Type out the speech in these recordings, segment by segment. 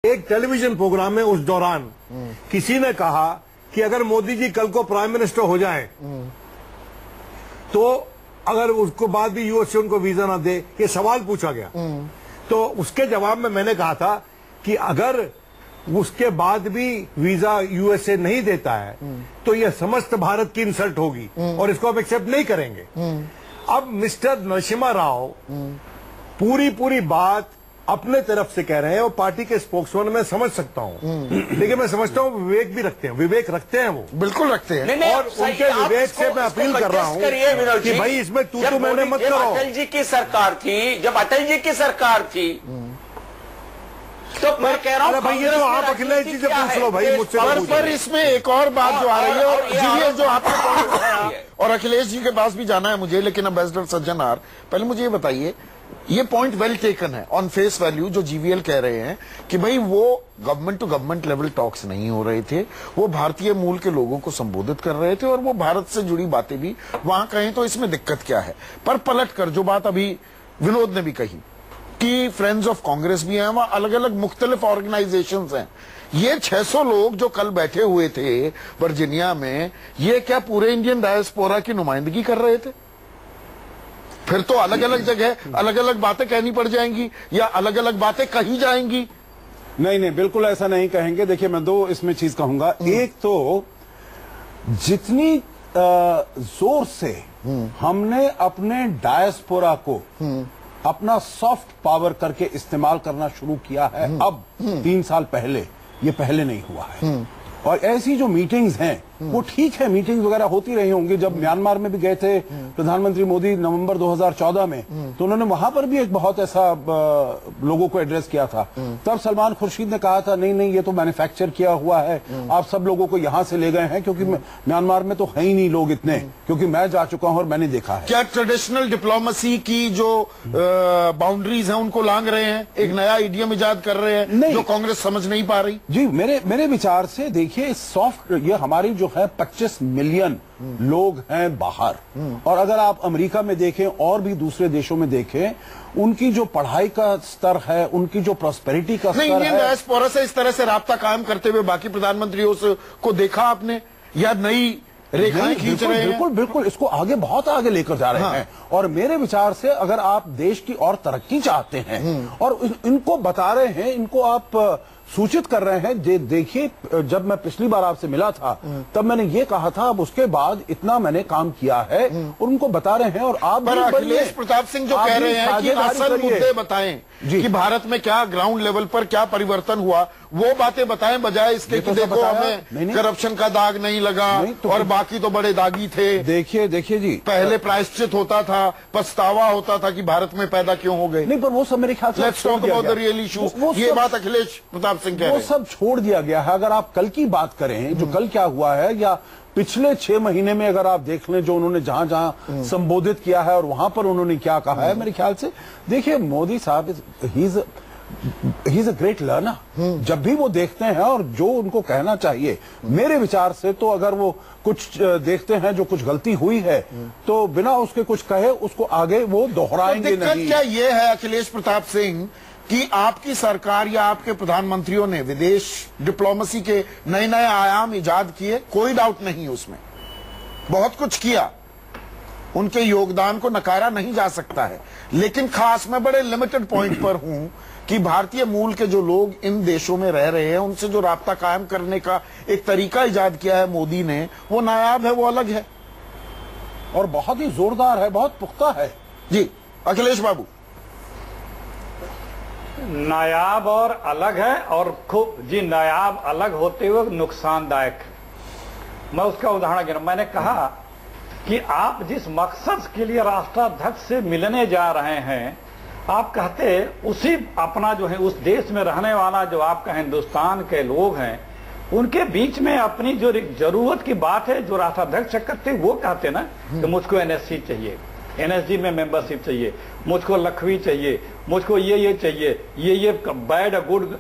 एक television programme में उस दौरान किसी ने कहा कि अगर मोदी जी कल को प्राइम मिनिस्टर हो जाएं, तो अगर उसको बाद भी यूएस से उनको वीजा ना दे, ये सवाल पूछा गया। तो उसके जवाब में मैंने कहा था कि अगर उसके बाद भी वीजा यूएसए नहीं देता है तो यह समस्त भारत की इंसल्ट होगी और इसको आप एक्सेप्ट नहीं करेंगे। अब मिस्टर नरसिम्हा राव पूरी बात अपने तरफ से कह रहे हैं और पार्टी के स्पोक्समैन मैं समझ सकता हूं, लेकिन मैं समझता हूं विवेक रखते हैं वो बिल्कुल रखते हैं। और उनके विवेक से मैं अपील कर रहा हूं कि भाई इसमें तू मैंने मत करो। अटल जी की सरकार थी, जब अटल जी की सरकार थी तो मैं कह रहा हूं भाई ये तो आप अखिलेश जी से पूछ लो भाई, मुझसे पर इसमें एक और बात जो आ रही है और ये जो आपने और अखिलेश जी के पास भी जाना है मुझे, लेकिन अम्बेसडर सज्जनार पहले मुझे ये बताइए, ये पॉइंट वेल टेकन है ऑन फेस वैल्यू जो जीवीएल कह रहे हैं कि भाई वो government to government level talks नहीं हो रहे थे, वो भारतीय मूल के लोगों को संबोधित कर रहे थे और वो भारत से जुड़ी बातें भी वहां कहें तो इसमें दिक्कत क्या है। पर पलट कर जो बात अभी विनोद ने भी कही कि फ्रेंड्स ऑफ कांग्रेस भी हैं, वहां अलग अलग मुख्तलिफ ऑर्गेनाइजेशंस हैं, ये 600 लोग जो कल बैठे हुए थे वर्जीनिया में, ये क्या पूरे इंडियन डायस्पोरा की नुमाइंदगी कर रहे थे? फिर तो अलग अलग जगह अलग अलग बातें कहनी पड़ जाएंगी या अलग अलग बातें कही जाएंगी। नहीं, बिल्कुल ऐसा नहीं कहेंगे। देखिए मैं दो इसमें चीज कहूंगा। एक तो जितनी जोर से हमने अपने डायस्पोरा को अपना सॉफ्ट पावर करके इस्तेमाल करना शुरू किया है अब 3 साल पहले, ये पहले नहीं हुआ है। और ऐसी जो मीटिंग्स हैं वो ठीक है, मीटिंग्स वगैरह होती रही होंगी। जब म्यांमार में भी गए थे प्रधानमंत्री मोदी नवंबर 2014 में, तो उन्होंने वहां पर भी एक बहुत ऐसा लोगों को एड्रेस किया था। तब सलमान खुर्शीद ने कहा था नहीं ये तो मैन्युफैक्चर किया हुआ है, आप सब लोगों को यहां से ले गए हैं क्योंकि म्यांमार में तो है ही नहीं लोग इतने, क्योंकि मैं जा चुका हूं और मैंने देखा है। क्या ट्रेडिशनल डिप्लोमेसी की जो बाउंड्रीज हैं उनको लांग रहे हैं, एक नया इडियम इजाद कर रहे हैं जो कांग्रेस समझ नहीं पा रही? जी मेरे विचार से देखिए, सॉफ्ट ये हमारी जो है 25 मिलियन लोग हैं बाहर, और अगर आप अमेरिका में देखें और भी दूसरे देशों में देखें, उनकी जो पढ़ाई का स्तर है, उनकी जो प्रॉस्पेरिटी का स्तर है। इंडियन डायस्पोरा से इस तरह से राब्ता कायम करते हुए बाकी प्रधानमंत्रियों को देखा आपने, या नई रेखाएं खींच रहे हैं? बिल्कुल इसको आगे बहुत आगे लेकर जा रहे हैं। और मेरे विचार से अगर आप देश की और तरक्की चाहते हैं और इनको बता रहे हैं, इनको आप सूचित कर रहे हैं। देखिए जब मैं पिछली बार आपसे मिला था तब मैंने ये कहा था, अब उसके बाद इतना मैंने काम किया है और उनको बता रहे हैं। और आप अखिलेश प्रताप सिंह जो कह रहे हैं कि असल मुद्दे बताएं कि भारत में क्या ग्राउंड लेवल पर क्या परिवर्तन हुआ, वो बातें बताएं, बजाय इसके कि देखो हमें करप्शन का दाग नहीं लगा और बाकी तो बड़े दागी थे। देखिए जी, पहले प्रायश्चित होता था, पछतावा होता था कि भारत में पैदा क्यों हो गए। नहीं, पर वो सब मेरे ख्याल से let's talk about the real issues, ये बात अखिलेश प्रताप सिंह कह रहे हैं। वो सब छोड़ दिया गया है। अगर आप कल की बात करें, जो कल क्या हुआ है, या पिछले 6 महीने में अगर आप देख लें जो उन्होंने जहां संबोधित किया है और वहां पर उन्होंने क्या कहा है, मेरे ख्याल से देखिए मोदी साहब he is a great learner. जब भी वो देखते हैं और जो उनको कहना चाहिए, मेरे विचार से तो अगर वो कुछ देखते हैं जो कुछ गलती हुई है तो बिना उसके कुछ कहे उसको आगे वो दोहराएंगे नहीं। क्या ये है अखिलेश प्रताप सिंह कि आपकी सरकार या आपके प्रधानमंत्रियों ने विदेश डिप्लोमेसी के नए नए आयाम इजाद किए, कोई डाउट नहीं उसमें, बहुत कुछ किया, उनके योगदान को नकारा नहीं जा सकता है। लेकिन खास मैं बड़े लिमिटेड पॉइंट पर हूं कि भारतीय मूल के जो लोग इन देशों में रह रहे हैं, उनसे जो राब्ता कायम करने का एक तरीका इजाद किया है मोदी ने, वो नायाब है, वो अलग है और बहुत ही जोरदार है, बहुत पुख्ता है। जी अखिलेश बाबू। नायाब और अलग है, और खूब जी नायाब अलग होते हुए नुकसानदायक। मैं उसका उदाहरण दे रहा हूं। मैंने कहा कि आप जिस मकसद के लिए राष्ट्राध्यक्ष से मिलने जा रहे हैं, आप कहते उसी अपना जो है उस देश में रहने वाला जो आपका हिंदुस्तान के लोग हैं, उनके बीच में अपनी जो जरूरत की बात है, जो राष्ट्राध्यक्ष करते वो कहते ना कि मुझको एनएससी चाहिए, एनएसजी में मेंबरशिप चाहिए, मुझको लखवी चाहिए, मुझको ये चाहिए, ये बैड गुड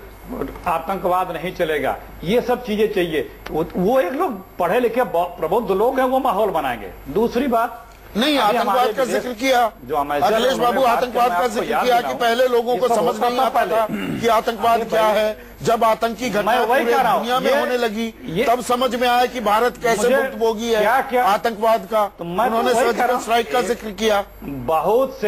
आतंकवाद नहीं चलेगा, ये सब चीजें चाहिए। वो एक लोग पढ़े लिखे प्रबुद्ध लोग हैं, वो माहौल बनाएंगे। दूसरी बात, नहीं, आतंकवाद का जिक्र किया अखिलेश बाबू, आतंकवाद का जिक्र किया कि पहले लोगों को समझ नहीं आता था कि आतंकवाद क्या है। जब आतंकी घटना पूरे दुनिया में होने लगी तब समझ में आया कि भारत कैसे भुक्तभोगी है आतंकवाद का। उन्होंने सर्जिकल स्ट्राइक का जिक्र किया, बहुत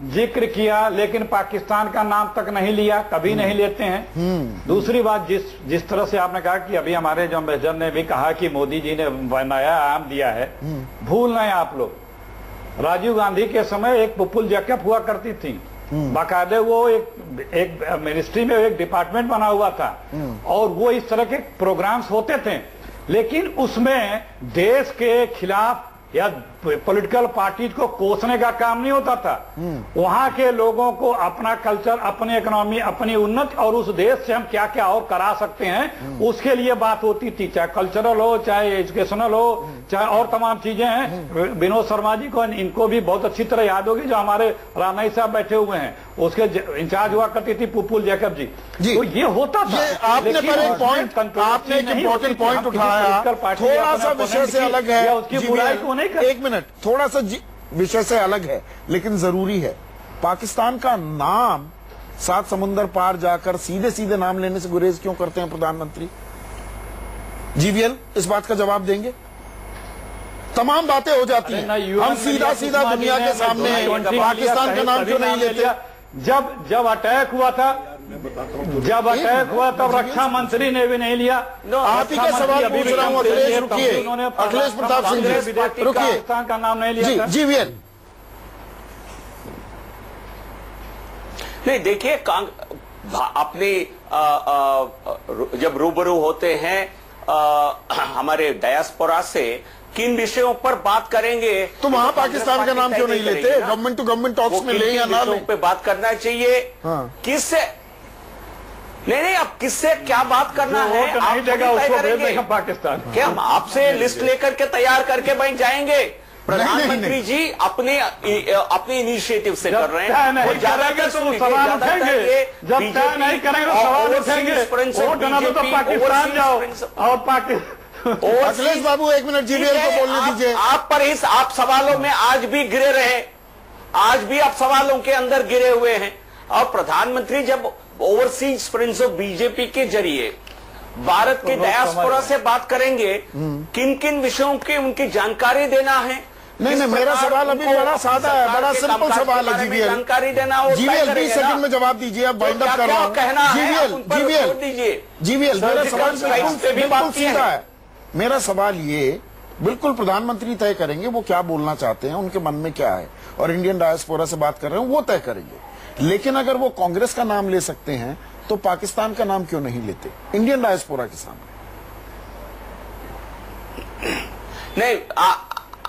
जिक्र किया, लेकिन पाकिस्तान का नाम तक नहीं लिया, कभी नहीं लेते हैं। दूसरी बात, जिस तरह से आपने कहा कि अभी हमारे जो एम्बेसडर ने भी कहा कि मोदी जी ने नया आयाम दिया है, भूल नहीं आप लोग, राजीव गांधी के समय एक पुपुल जैकब हुआ करती थी, बाकायदे वो एक मिनिस्ट्री में एक डिपार्टमेंट बना हुआ था और वो इस तरह के प्रोग्राम्स होते थे, लेकिन उसमें देश के खिलाफ या पॉलिटिकल पार्टी को कोसने का काम नहीं होता था। वहां के लोगों को अपना कल्चर, अपनी इकोनॉमी, अपनी उन्नति और उस देश से हम क्या क्या और करा सकते हैं उसके लिए बात होती थी, चाहे कल्चरल हो, चाहे एजुकेशनल हो, चाहे और तमाम चीजें हैं। विनोद शर्मा जी को, इनको भी बहुत अच्छी तरह याद होगी, जो हमारे रानाई साहब बैठे हुए हैं, उसके इंचार्ज हुआ करती थी पुपुल जैकब जी। तो ये होता था। आपने पर एक पॉइंट, आपने एक इम्पोर्टेंट पॉइंट उठाया, थोड़ा सा विषय से अलग है, उसकी बुराई को नहीं कर, एक मिनट, थोड़ा सा विषय से अलग है लेकिन जरूरी है। पाकिस्तान का नाम 7 समुंदर पार जाकर सीधे सीधे नाम लेने से गुरेज क्यों करते हैं प्रधानमंत्री? जीवीएल इस बात का जवाब देंगे? तमाम बातें हो जाती हैं, हम सीधा सीधा दुनिया के सामने पाकिस्तान का नाम क्यों नहीं लेते? जब अटैक हुआ था, तब रक्षा मंत्री ने भी नहीं लिया। आप ही का सवाल पूछ रहा हूँ अखिलेश, रुकिए, अखिलेश प्रताप सिंह जी रुकिए, पाकिस्तान का नाम नहीं लिया। जीवीएल नहीं, देखिए अपने जब रूबरू होते हैं हमारे डायस्पोरा से, किन विषयों पर बात करेंगे तो वहां पाकिस्तान का नाम क्यों नहीं लेते? गवर्नमेंट टू गवर्नमेंट टॉक्स में ले या ना ले, पे बात करना चाहिए। किससे नहीं, अब किससे क्या बात करना है आप नहीं देगा, उसको भेज देगा पाकिस्तान। क्या हम आपसे लिस्ट लेकर के तैयार करके बैठ जाएंगे? प्रधानमंत्री जी अपने इनिशिएटिव से कर रहे हैं। वो ज्यादातर सवाल उठेंगे, जब तय नहीं करेंगे तो सवाल उठेंगे, वोट देना तो पाकिस्तान जाओ और पाकिस्तान। अखिलेश बाबू एक मिनट, जीवीएल को बोलने दीजिए। आप सवालों में आज भी गिरे रहे, आज भी आप सवालों के अंदर गिरे हुए हैं। और प्रधानमंत्री जब ओवरसीज फ्रेंड्स ऑफ बीजेपी के जरिए भारत के डायस्पोरा से बात करेंगे, किन किन विषयों की उनकी जानकारी देना है। नहीं, मेरा सवाल अभी बड़ा सादा है, बड़ा सिंपल सवाल है। जीवीएल जानकारी देना हो, जीवीएल 20 सेकंड में जवाब दीजिए, अब वाइंड अप कर रहा हूं। जीवीएल मेरा सवाल बिल्कुल सीधा है। मेरा सवाल ये, बिल्कुल प्रधानमंत्री तय करेंगे वो क्या बोलना चाहते हैं, उनके मन में क्या है, और इंडियन डायस्पोरा से बात कर रहे हैं वो तय करेंगे। लेकिन अगर वो कांग्रेस का नाम ले सकते हैं तो पाकिस्तान का नाम क्यों नहीं लेते इंडियन डायस्पोरा के सामने? नहीं,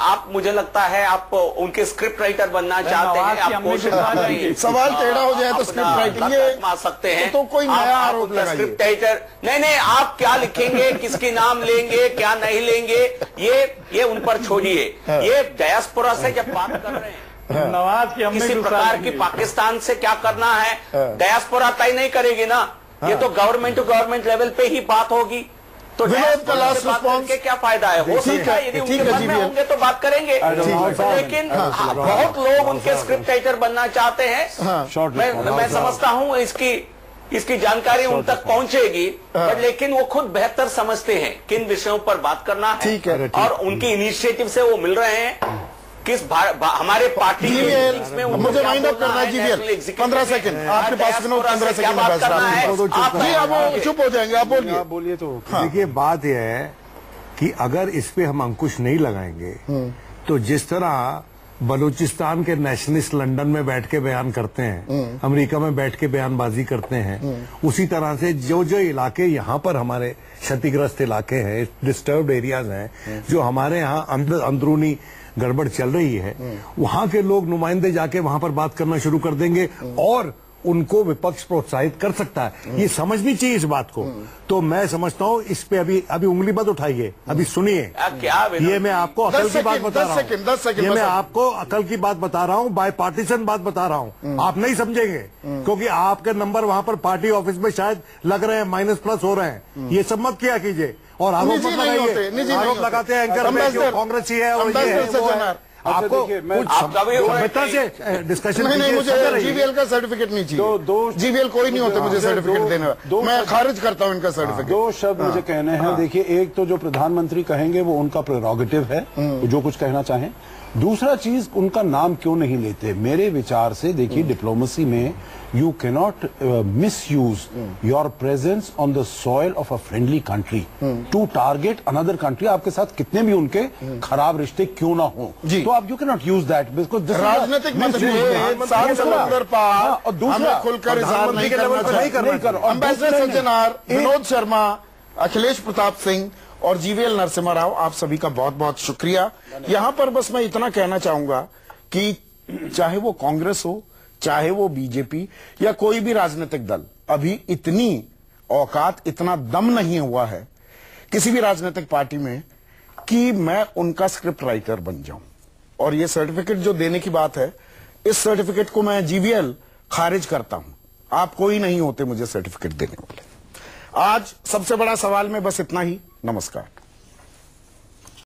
आप मुझे लगता है आप उनके स्क्रिप्ट राइटर बनना चाहते हैं। आप कोशिश सवाल टेढ़ा हो जाए तो स्क्रिप्ट राइटर ये सकते हैं, तो कोई नया आरोप लगाइए। स्क्रिप्ट राइटर नहीं, आप क्या लिखेंगे, किसके नाम लेंगे, क्या नहीं लेंगे, ये उन पर छोड़िए। ये डायस्पोरा से जब बात कर रहे हैं, नवाज की किसी प्रकार की पाकिस्तान से क्या करना है, डायस्पोरा तय नहीं करेगी ना, ये तो गवर्नमेंट टू गवर्नमेंट लेवल पे ही बात होगी। तो के क्या फायदा है? हो सकता है यदि उनके मन में होंगे तो बात करेंगे, लेकिन बहुत लोग उनके स्क्रिप्ट राइटर बनना चाहते हैं। मैं समझता हूं इसकी जानकारी उन तक पहुंचेगी, लेकिन वो खुद बेहतर समझते हैं किन विषयों पर बात करना है, और उनकी इनिशिएटिव से वो मिल रहे हैं। किस हमारे पार्टी में मुझे वाइंड अप करना है। जीवीएल 15 सेकंड आपके पास, 15 सेकंड जी, आप चुप हो जाएंगे, आप बोलिए। तो देखिए, बात यह है कि अगर इस पे हम अंकुश नहीं लगाएंगे तो जिस तरह बलूचिस्तान के नेशनलिस्ट लंदन में बैठ के बयान करते हैं, अमेरिका में बैठ के बयानबाजी करते हैं, उसी तरह से जो इलाके यहाँ पर हमारे क्षतिग्रस्त इलाके हैं, डिस्टर्ब्ड एरियाज हैं, जो हमारे यहाँ अंदरूनी गड़बड़ चल रही है, वहां के लोग नुमाइंदे जाके वहां पर बात करना शुरू कर देंगे और उनको विपक्ष प्रोत्साहित कर सकता है। ये समझनी चाहिए इस बात को। तो मैं समझता हूं इस पे अभी उंगली मत उठाइए, अभी सुनिए। क्या ये मैं आपको अकल की बात बता रहा हूं, ये मैं आपको अकल की बात बता रहा हूं, बाय पार्टीशन बात बता रहा हूं। आप नहीं समझेंगे क्योंकि आपके नंबर वहां पर पार्टी ऑफिस में शायद लग रहे हैं, माइनस प्लस हो रहे हैं। ये सब मत किया कीजिए और आरोप मत लगाइए। आरोप लगाते हैं एंकर पे कांग्रेस ही है और ये है वो है। आपको मित्र से डिस्कशन नहीं, मुझे जीवीएल का सर्टिफिकेट नहीं चाहिए। जीवीएल कोई नहीं होता मुझे सर्टिफिकेट देने, मैं खारिज करता हूं इनका सर्टिफिकेट। दो शब्द मुझे कहने हैं। देखिए, एक तो जो प्रधानमंत्री कहेंगे वो उनका प्रेरोगेटिव है, जो कुछ कहना चाहें। दूसरा चीज, उनका नाम क्यों नहीं लेते? मेरे विचार से देखिए, डिप्लोमेसी में you cannot misuse your presence on the soil of a friendly country to target another country. आपके साथ कितने भी उनके खराब रिश्ते क्यों ना हो, तो आप you cannot use that because राजनीतिक समुद्र पार और दूसरा खुलकर इजहार नहीं करना। अम्बेसडर सज्जनार, विनोद शर्मा, अखिलेश प्रताप सिंह और जीवीएल नरसिम्हा राव, आप सभी का बहुत बहुत शुक्रिया। यहां पर बस मैं इतना कहना चाहूंगा कि चाहे वो कांग्रेस हो, चाहे वो बीजेपी या कोई भी राजनीतिक दल, अभी इतनी औकात, इतना दम नहीं हुआ है किसी भी राजनीतिक पार्टी में कि मैं उनका स्क्रिप्ट राइटर बन जाऊं। और ये सर्टिफिकेट जो देने की बात है, इस सर्टिफिकेट को मैं जीवीएल खारिज करता हूं। आप कोई नहीं होते मुझे सर्टिफिकेट देने वाले। आज सबसे बड़ा सवाल में बस इतना ही। नमस्कार।